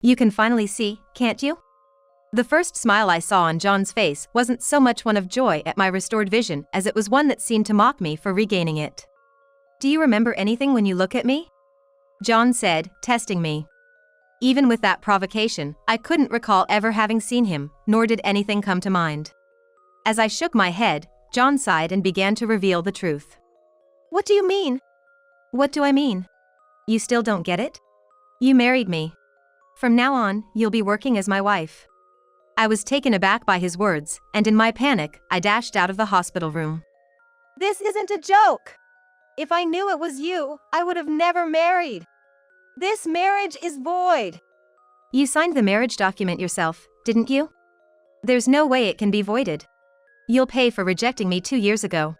You can finally see, can't you? The first smile I saw on John's face wasn't so much one of joy at my restored vision as it was one that seemed to mock me for regaining it. Do you remember anything when you look at me? John said, testing me. Even with that provocation, I couldn't recall ever having seen him, nor did anything come to mind. As I shook my head, John sighed and began to reveal the truth. What do you mean? What do I mean? You still don't get it? You married me. From now on, you'll be working as my wife. I was taken aback by his words, and in my panic, I dashed out of the hospital room. This isn't a joke. If I knew it was you, I would have never married. This marriage is void. You signed the marriage document yourself, didn't you? There's no way it can be voided. You'll pay for rejecting me 2 years ago.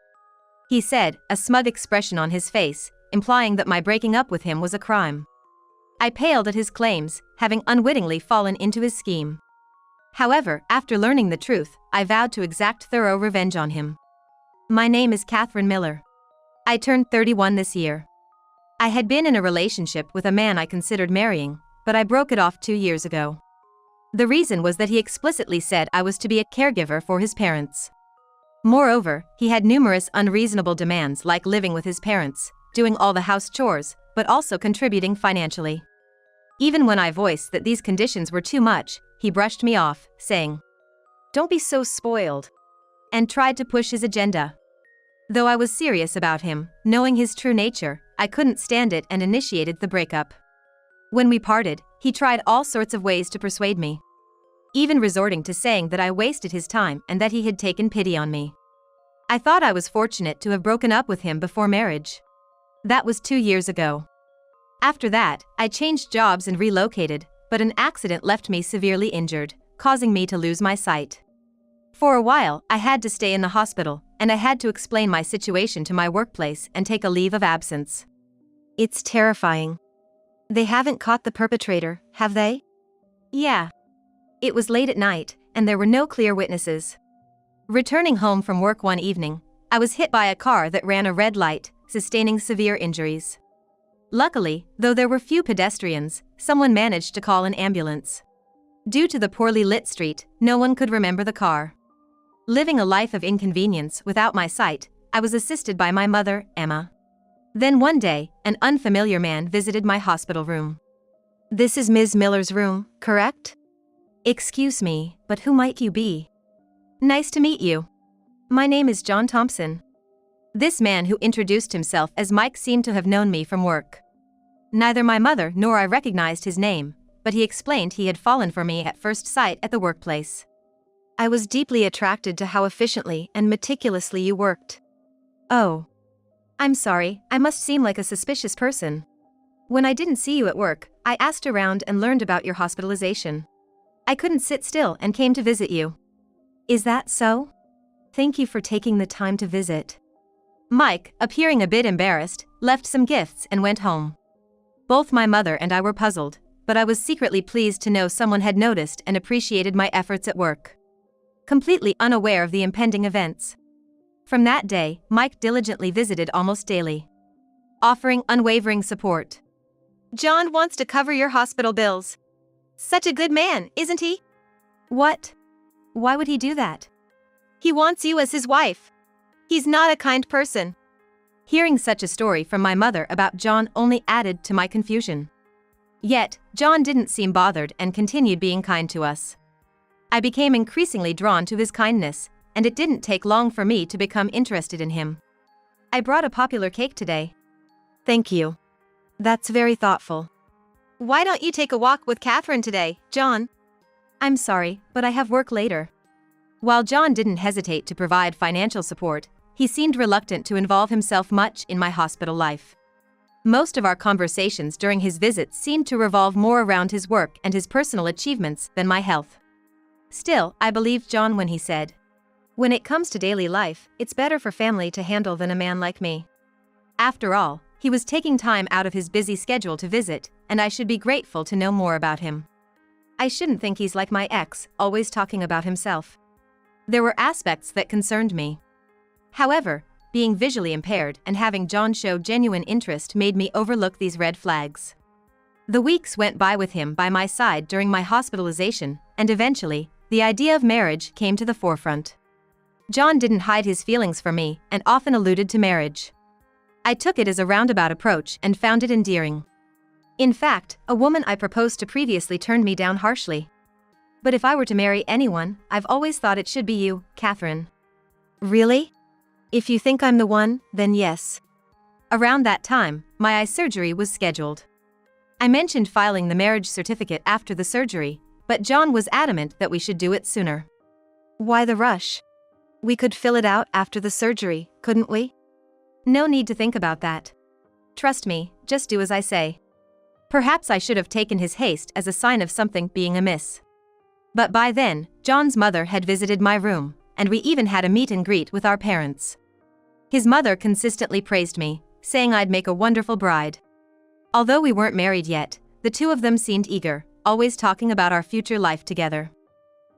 He said, a smug expression on his face, implying that my breaking up with him was a crime. I paled at his claims, having unwittingly fallen into his scheme. However, after learning the truth, I vowed to exact thorough revenge on him. My name is Catherine Miller. I turned 31 this year. I had been in a relationship with a man I considered marrying, but I broke it off 2 years ago. The reason was that he explicitly said I was to be a caregiver for his parents. Moreover, he had numerous unreasonable demands like living with his parents, doing all the house chores, but also contributing financially. Even when I voiced that these conditions were too much, he brushed me off, saying, "Don't be so spoiled," and tried to push his agenda. Though I was serious about him, knowing his true nature, I couldn't stand it and initiated the breakup. When we parted, he tried all sorts of ways to persuade me, even resorting to saying that I wasted his time and that he had taken pity on me. I thought I was fortunate to have broken up with him before marriage. That was 2 years ago. After that, I changed jobs and relocated, but an accident left me severely injured, causing me to lose my sight. For a while, I had to stay in the hospital, and I had to explain my situation to my workplace and take a leave of absence. It's terrifying. They haven't caught the perpetrator, have they? Yeah. It was late at night, and there were no clear witnesses. Returning home from work one evening, I was hit by a car that ran a red light, sustaining severe injuries. Luckily, though there were few pedestrians, someone managed to call an ambulance. Due to the poorly lit street, no one could remember the car. Living a life of inconvenience without my sight, I was assisted by my mother, Emma. Then one day, an unfamiliar man visited my hospital room. This is Ms. Miller's room, correct? Excuse me, but who might you be? Nice to meet you. My name is John Thompson. This man who introduced himself as Mike seemed to have known me from work. Neither my mother nor I recognized his name, but he explained he had fallen for me at first sight at the workplace. I was deeply attracted to how efficiently and meticulously you worked. Oh. I'm sorry, I must seem like a suspicious person. When I didn't see you at work, I asked around and learned about your hospitalization. I couldn't sit still and came to visit you. Is that so? Thank you for taking the time to visit. Mike, appearing a bit embarrassed, left some gifts and went home. Both my mother and I were puzzled, but I was secretly pleased to know someone had noticed and appreciated my efforts at work. Completely unaware of the impending events. From that day, Mike diligently visited almost daily, offering unwavering support. John wants to cover your hospital bills. Such a good man, isn't he? What? Why would he do that? He wants you as his wife. He's not a kind person. Hearing such a story from my mother about John only added to my confusion. Yet, John didn't seem bothered and continued being kind to us. I became increasingly drawn to his kindness, and it didn't take long for me to become interested in him. I brought a popular cake today. Thank you. That's very thoughtful. Why don't you take a walk with Catherine today, John? I'm sorry, but I have work later. While John didn't hesitate to provide financial support, he seemed reluctant to involve himself much in my hospital life. Most of our conversations during his visits seemed to revolve more around his work and his personal achievements than my health. Still, I believed John when he said, "When it comes to daily life, it's better for family to handle than a man like me." After all, he was taking time out of his busy schedule to visit, and I should be grateful to know more about him. I shouldn't think he's like my ex, always talking about himself. There were aspects that concerned me. However, being visually impaired and having John show genuine interest made me overlook these red flags. The weeks went by with him by my side during my hospitalization, and eventually, the idea of marriage came to the forefront. John didn't hide his feelings for me and often alluded to marriage. I took it as a roundabout approach and found it endearing. In fact, a woman I proposed to previously turned me down harshly. But if I were to marry anyone, I've always thought it should be you, Catherine. Really? If you think I'm the one, then yes. Around that time, my eye surgery was scheduled. I mentioned filing the marriage certificate after the surgery, but John was adamant that we should do it sooner. Why the rush? We could fill it out after the surgery, couldn't we? No need to think about that. Trust me, just do as I say. Perhaps I should have taken his haste as a sign of something being amiss. But by then, John's mother had visited my room, and we even had a meet and greet with our parents. His mother consistently praised me, saying I'd make a wonderful bride. Although we weren't married yet, the two of them seemed eager, always talking about our future life together.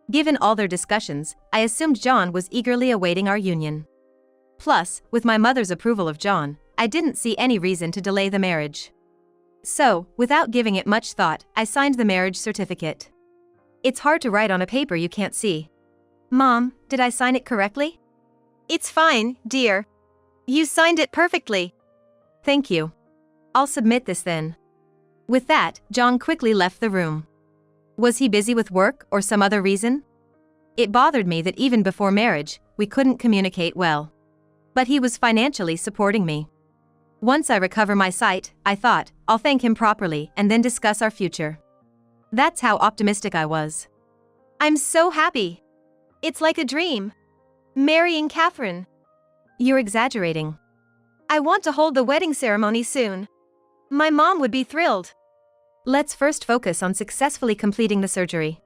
Given all their discussions, I assumed John was eagerly awaiting our union. Plus, with my mother's approval of John, I didn't see any reason to delay the marriage. So, without giving it much thought, I signed the marriage certificate. It's hard to write on a paper you can't see. Mom, did I sign it correctly? It's fine, dear. You signed it perfectly. Thank you. I'll submit this then. With that, John quickly left the room. Was he busy with work or some other reason? It bothered me that even before marriage, we couldn't communicate well. But he was financially supporting me. Once I recover my sight, I thought, I'll thank him properly and then discuss our future. That's how optimistic I was. I'm so happy. It's like a dream. Marrying Catherine. You're exaggerating. I want to hold the wedding ceremony soon. My mom would be thrilled. Let's first focus on successfully completing the surgery.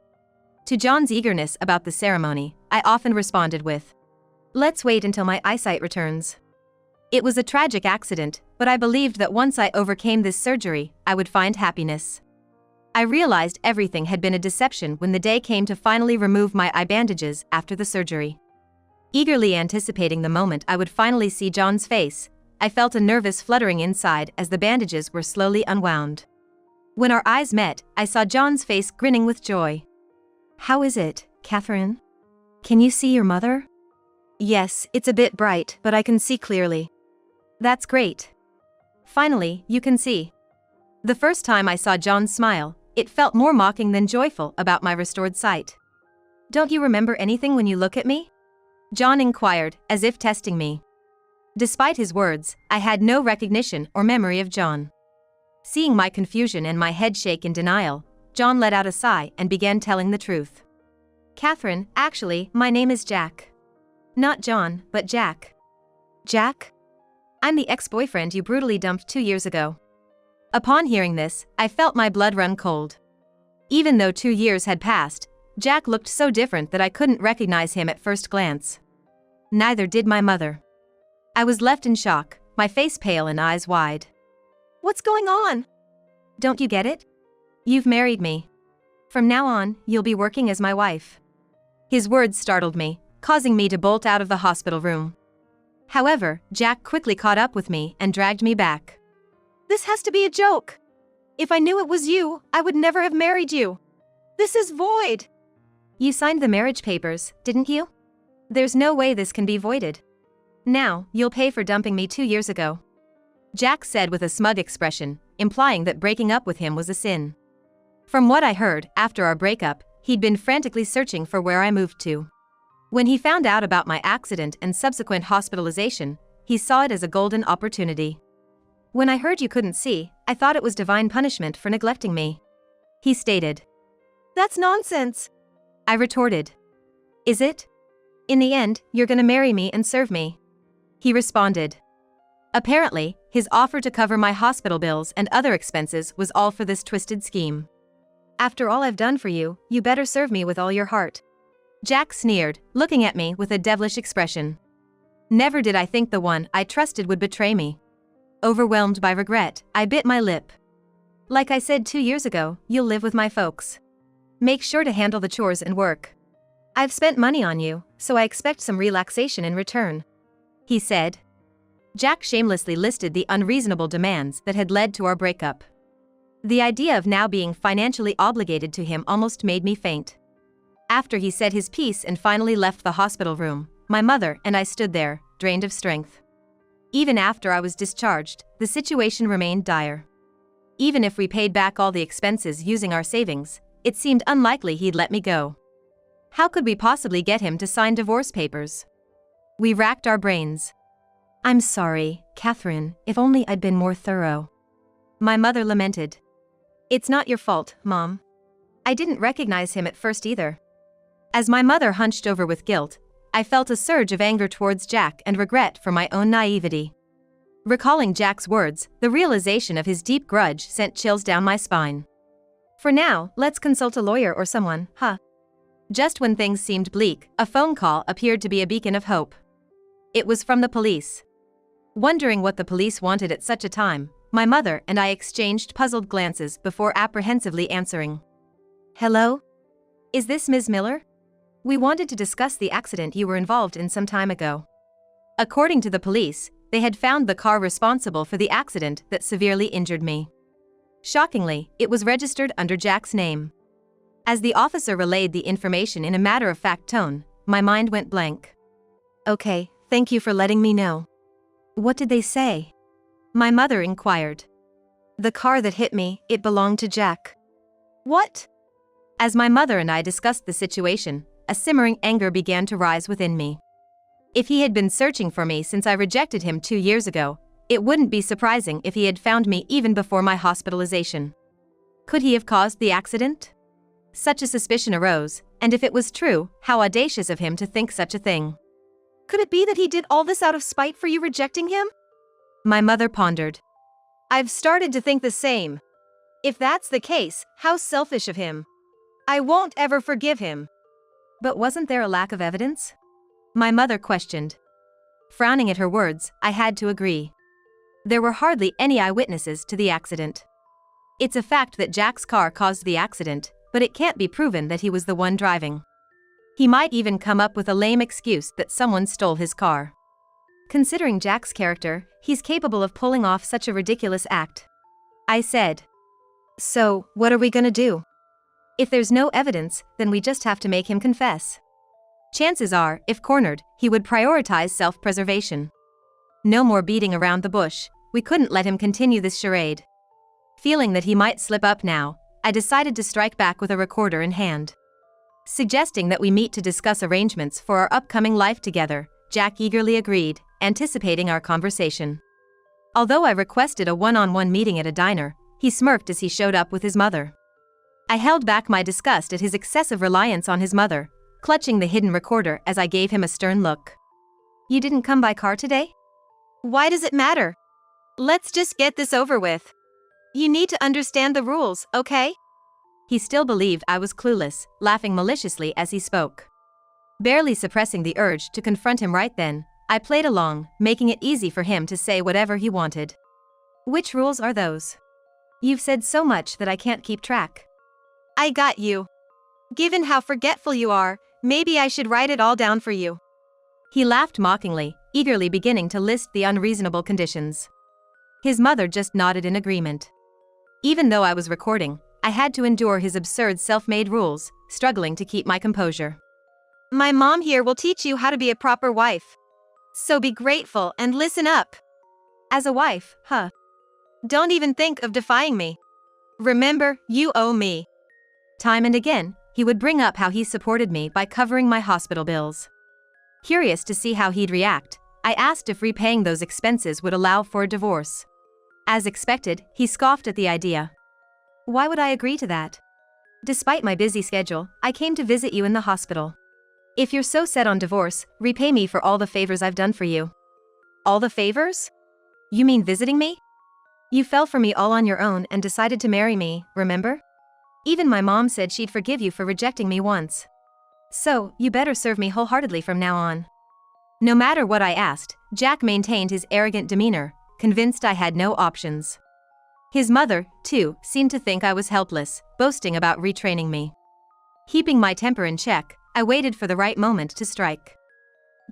To John's eagerness about the ceremony, I often responded with, "Let's wait until my eyesight returns." It was a tragic accident, but I believed that once I overcame this surgery, I would find happiness. I realized everything had been a deception when the day came to finally remove my eye bandages after the surgery. Eagerly anticipating the moment I would finally see John's face, I felt a nervous fluttering inside as the bandages were slowly unwound. When our eyes met, I saw John's face grinning with joy. "How is it, Catherine? Can you see your mother?" "Yes, it's a bit bright, but I can see clearly." "That's great. Finally, you can see." The first time I saw John's smile, it felt more mocking than joyful about my restored sight. "Don't you remember anything when you look at me?" John inquired, as if testing me. Despite his words, I had no recognition or memory of John. Seeing my confusion and my head shake in denial, John let out a sigh and began telling the truth. "Catherine, actually, my name is Jack. Not John, but Jack." "Jack?" "I'm the ex-boyfriend you brutally dumped 2 years ago." Upon hearing this, I felt my blood run cold. Even though 2 years had passed, Jack looked so different that I couldn't recognize him at first glance. Neither did my mother. I was left in shock, my face pale and eyes wide. "What's going on?" "Don't you get it? You've married me. From now on, you'll be working as my wife." His words startled me, causing me to bolt out of the hospital room. However, Jack quickly caught up with me and dragged me back. "This has to be a joke. If I knew it was you, I would never have married you. This is void." "You signed the marriage papers, didn't you? There's no way this can be voided. Now, you'll pay for dumping me 2 years ago." Jack said with a smug expression, implying that breaking up with him was a sin. From what I heard, after our breakup, he'd been frantically searching for where I moved to. When he found out about my accident and subsequent hospitalization, he saw it as a golden opportunity. "When I heard you couldn't see, I thought it was divine punishment for neglecting me," he stated. "That's nonsense," I retorted. "Is it? In the end, you're gonna marry me and serve me," he responded. Apparently, his offer to cover my hospital bills and other expenses was all for this twisted scheme. "After all I've done for you, you better serve me with all your heart," Jack sneered, looking at me with a devilish expression. Never did I think the one I trusted would betray me. Overwhelmed by regret, I bit my lip. "Like I said 2 years ago, you'll live with my folks. Make sure to handle the chores and work. I've spent money on you, so I expect some relaxation in return," he said. Jack shamelessly listed the unreasonable demands that had led to our breakup. The idea of now being financially obligated to him almost made me faint. After he said his piece and finally left the hospital room, my mother and I stood there, drained of strength. Even after I was discharged, the situation remained dire. Even if we paid back all the expenses using our savings, it seemed unlikely he'd let me go. How could we possibly get him to sign divorce papers? We racked our brains. "I'm sorry, Catherine, if only I'd been more thorough," my mother lamented. "It's not your fault, Mom. I didn't recognize him at first either." As my mother hunched over with guilt, I felt a surge of anger towards Jack and regret for my own naivety. Recalling Jack's words, the realization of his deep grudge sent chills down my spine. "For now, let's consult a lawyer or someone, huh?" Just when things seemed bleak, a phone call appeared to be a beacon of hope. It was from the police. Wondering what the police wanted at such a time, my mother and I exchanged puzzled glances before apprehensively answering. "Hello? Is this Ms. Miller? We wanted to discuss the accident you were involved in some time ago." According to the police, they had found the car responsible for the accident that severely injured me. Shockingly, it was registered under Jack's name. As the officer relayed the information in a matter-of-fact tone, my mind went blank. "Okay, thank you for letting me know. What did they say?" my mother inquired. "The car that hit me, it belonged to Jack." What? As my mother and I discussed the situation, a simmering anger began to rise within me. If he had been searching for me since I rejected him 2 years ago, it wouldn't be surprising if he had found me even before my hospitalization. Could he have caused the accident? Such a suspicion arose, and if it was true, how audacious of him to think such a thing. Could it be that he did all this out of spite for you rejecting him? My mother pondered. I've started to think the same. If that's the case, how selfish of him. I won't ever forgive him. But wasn't there a lack of evidence? My mother questioned. Frowning at her words, I had to agree. There were hardly any eyewitnesses to the accident. It's a fact that Jack's car caused the accident, but it can't be proven that he was the one driving. He might even come up with a lame excuse that someone stole his car. Considering Jack's character, he's capable of pulling off such a ridiculous act. I said. "So, what are we gonna do? If there's no evidence, then we just have to make him confess. Chances are, if cornered, he would prioritize self-preservation. No more beating around the bush, we couldn't let him continue this charade." Feeling that he might slip up now, I decided to strike back with a recorder in hand. Suggesting that we meet to discuss arrangements for our upcoming life together, Jack eagerly agreed, anticipating our conversation. Although I requested a one-on-one meeting at a diner, he smirked as he showed up with his mother. I held back my disgust at his excessive reliance on his mother, clutching the hidden recorder as I gave him a stern look. "You didn't come by car today?" Why does it matter? Let's just get this over with. You need to understand the rules, okay? He still believed I was clueless, laughing maliciously as he spoke. Barely suppressing the urge to confront him right then, I played along, making it easy for him to say whatever he wanted. "Which rules are those? You've said so much that I can't keep track." I got you. Given how forgetful you are, maybe I should write it all down for you. He laughed mockingly, eagerly beginning to list the unreasonable conditions. His mother just nodded in agreement. Even though I was recording, I had to endure his absurd self-made rules, struggling to keep my composure. My mom here will teach you how to be a proper wife. So be grateful and listen up. As a wife, huh? Don't even think of defying me. Remember, you owe me. Time and again, he would bring up how he supported me by covering my hospital bills. Curious to see how he'd react, I asked if repaying those expenses would allow for a divorce. As expected, he scoffed at the idea. "Why would I agree to that? Despite my busy schedule, I came to visit you in the hospital. If you're so set on divorce, repay me for all the favors I've done for you." All the favors? You mean visiting me? You fell for me all on your own and decided to marry me, remember? Even my mom said she'd forgive you for rejecting me once. So, you better serve me wholeheartedly from now on. No matter what I asked, Jack maintained his arrogant demeanor, convinced I had no options. His mother, too, seemed to think I was helpless, boasting about retraining me. Keeping my temper in check, I waited for the right moment to strike.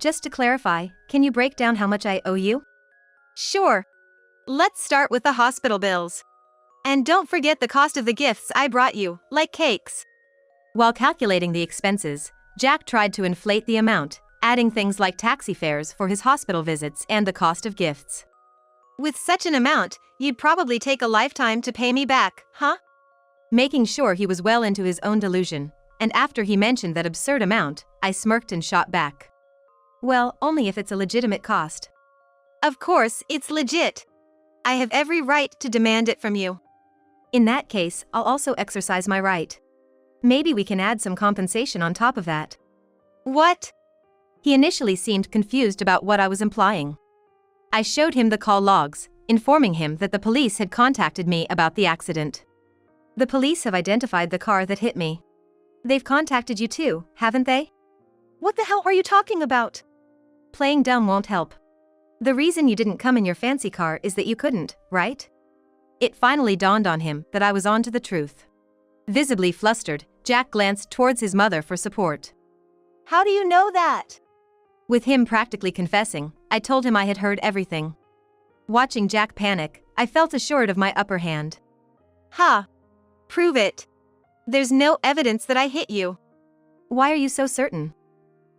"Just to clarify, can you break down how much I owe you?" Sure. Let's start with the hospital bills. And don't forget the cost of the gifts I brought you, like cakes. While calculating the expenses, Jack tried to inflate the amount, adding things like taxi fares for his hospital visits and the cost of gifts. With such an amount, you'd probably take a lifetime to pay me back, huh? Making sure he was well into his own delusion, and after he mentioned that absurd amount, I smirked and shot back. Well, only if it's a legitimate cost. Of course, it's legit. I have every right to demand it from you. In that case, I'll also exercise my right. Maybe we can add some compensation on top of that. What? He initially seemed confused about what I was implying. I showed him the call logs, informing him that the police had contacted me about the accident. The police have identified the car that hit me. They've contacted you too, haven't they? What the hell are you talking about? Playing dumb won't help. The reason you didn't come in your fancy car is that you couldn't, right? It finally dawned on him that I was onto the truth. Visibly flustered, Jack glanced towards his mother for support. How do you know that? With him practically confessing, I told him I had heard everything. Watching Jack panic, I felt assured of my upper hand. Ha! Prove it. There's no evidence that I hit you. Why are you so certain?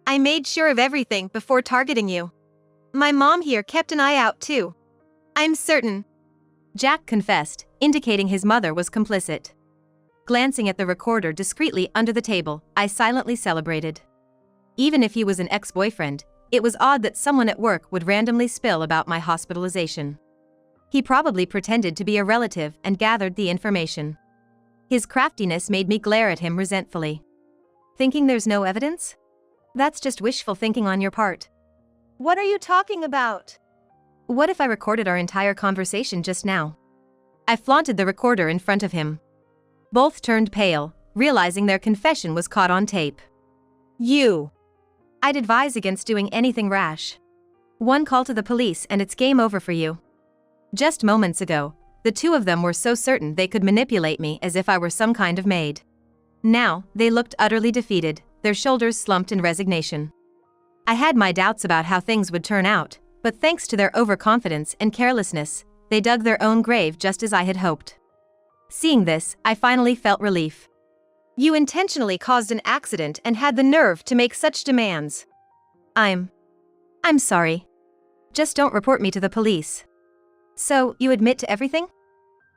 I made sure of everything before targeting you. My mom here kept an eye out too. I'm certain. Jack confessed, indicating his mother was complicit. Glancing at the recorder discreetly under the table, I silently celebrated. Even if he was an ex-boyfriend, it was odd that someone at work would randomly spill about my hospitalization. He probably pretended to be a relative and gathered the information. His craftiness made me glare at him resentfully. Thinking there's no evidence? That's just wishful thinking on your part. What are you talking about? What if I recorded our entire conversation just now? I flaunted the recorder in front of him. Both turned pale, realizing their confession was caught on tape. I'd advise against doing anything rash. One call to the police and it's game over for you. Just moments ago, the two of them were so certain they could manipulate me as if I were some kind of maid. Now, they looked utterly defeated, their shoulders slumped in resignation. I had my doubts about how things would turn out, but thanks to their overconfidence and carelessness, they dug their own grave just as I had hoped. Seeing this, I finally felt relief. You intentionally caused an accident and had the nerve to make such demands. I'm sorry. Just don't report me to the police. So, you admit to everything?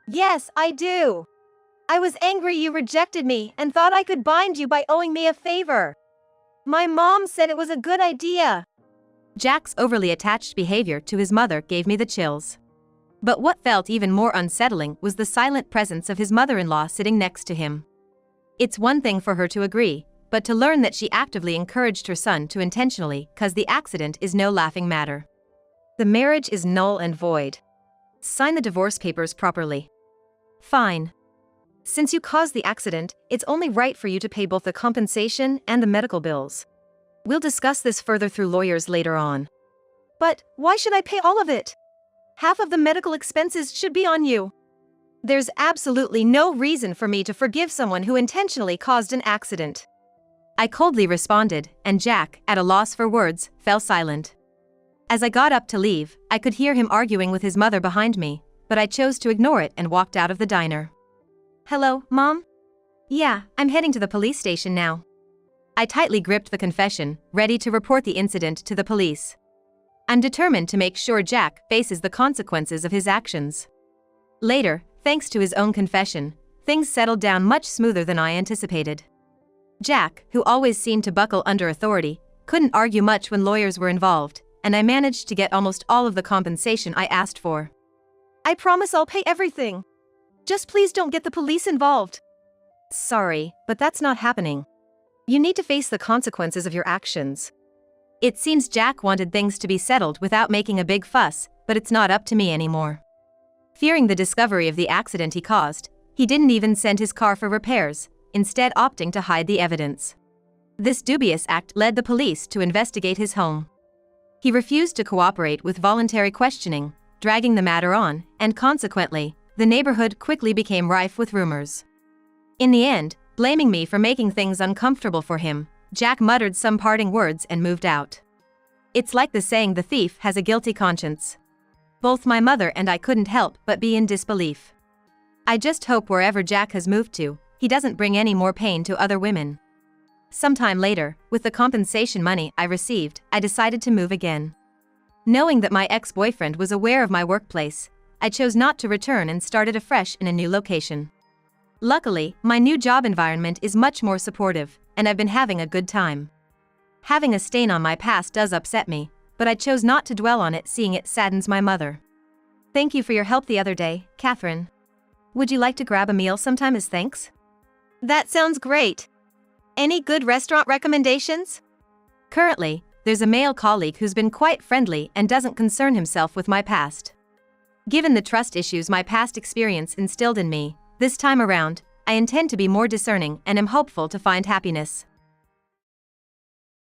Yes, I do. I was angry you rejected me and thought I could bind you by owing me a favor. My mom said it was a good idea. Jack's overly attached behavior to his mother gave me the chills. But what felt even more unsettling was the silent presence of his mother-in-law sitting next to him. It's one thing for her to agree, but to learn that she actively encouraged her son to intentionally cause the accident is no laughing matter. The marriage is null and void. Sign the divorce papers properly. Fine. Since you caused the accident, it's only right for you to pay both the compensation and the medical bills. We'll discuss this further through lawyers later on. But why should I pay all of it? Half of the medical expenses should be on you. There's absolutely no reason for me to forgive someone who intentionally caused an accident. I coldly responded, and Jack, at a loss for words, fell silent. As I got up to leave, I could hear him arguing with his mother behind me, but I chose to ignore it and walked out of the diner. Hello, Mom? Yeah, I'm heading to the police station now. I tightly gripped the confession, ready to report the incident to the police. I'm determined to make sure Jack faces the consequences of his actions. Later, thanks to his own confession, things settled down much smoother than I anticipated. Jack, who always seemed to buckle under authority, couldn't argue much when lawyers were involved, and I managed to get almost all of the compensation I asked for. I promise I'll pay everything. Just please don't get the police involved. Sorry, but that's not happening. You need to face the consequences of your actions. It seems Jack wanted things to be settled without making a big fuss, but it's not up to me anymore. Fearing the discovery of the accident he caused, he didn't even send his car for repairs, instead opting to hide the evidence. This dubious act led the police to investigate his home. He refused to cooperate with voluntary questioning, dragging the matter on, and consequently, the neighborhood quickly became rife with rumors. In the end, blaming me for making things uncomfortable for him, Jack muttered some parting words and moved out. It's like the saying the thief has a guilty conscience. Both my mother and I couldn't help but be in disbelief. I just hope wherever Jack has moved to, he doesn't bring any more pain to other women. Sometime later, with the compensation money I received, I decided to move again. Knowing that my ex-boyfriend was aware of my workplace, I chose not to return and started afresh in a new location. Luckily, my new job environment is much more supportive, and I've been having a good time. Having a stain on my past does upset me, but I chose not to dwell on it, seeing it saddens my mother. Thank you for your help the other day, Catherine. Would you like to grab a meal sometime as thanks? That sounds great. Any good restaurant recommendations? Currently, there's a male colleague who's been quite friendly and doesn't concern himself with my past. Given the trust issues my past experience instilled in me, this time around, I intend to be more discerning and am hopeful to find happiness.